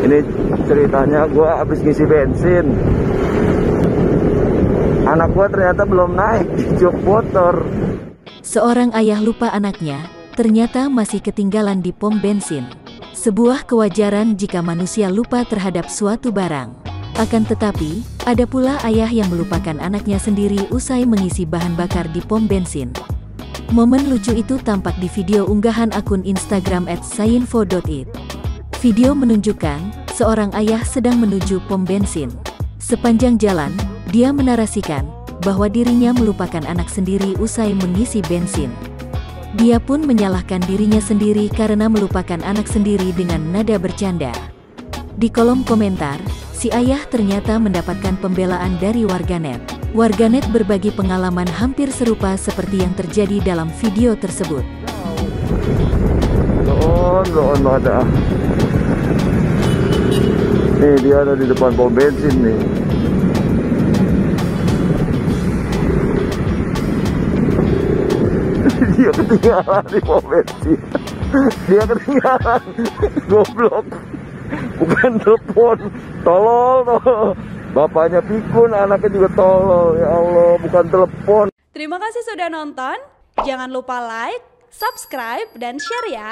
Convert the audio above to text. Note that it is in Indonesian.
Ini ceritanya gue habis ngisi bensin. Anak gue ternyata belum naik di jok motor. Seorang ayah lupa anaknya, ternyata masih ketinggalan di pom bensin. Sebuah kewajaran jika manusia lupa terhadap suatu barang. Akan tetapi, ada pula ayah yang melupakan anaknya sendiri usai mengisi bahan bakar di pom bensin. Momen lucu itu tampak di video unggahan akun Instagram @sayinfo.it. Video menunjukkan, seorang ayah sedang menuju pom bensin. Sepanjang jalan, dia menarasikan bahwa dirinya melupakan anak sendiri usai mengisi bensin. Dia pun menyalahkan dirinya sendiri karena melupakan anak sendiri dengan nada bercanda. Di kolom komentar, si ayah ternyata mendapatkan pembelaan dari warganet. Warganet berbagi pengalaman hampir serupa seperti yang terjadi dalam video tersebut. Ada. Nih dia ada di depan pom bensin nih. Dia ketinggalan di pom bensin. Dia ketinggalan. Goblok. Bukan telepon. Tolol. Bapaknya pikun, anaknya juga tolol. Ya Allah, bukan telepon. Terima kasih sudah nonton. Jangan lupa like, subscribe, dan share ya.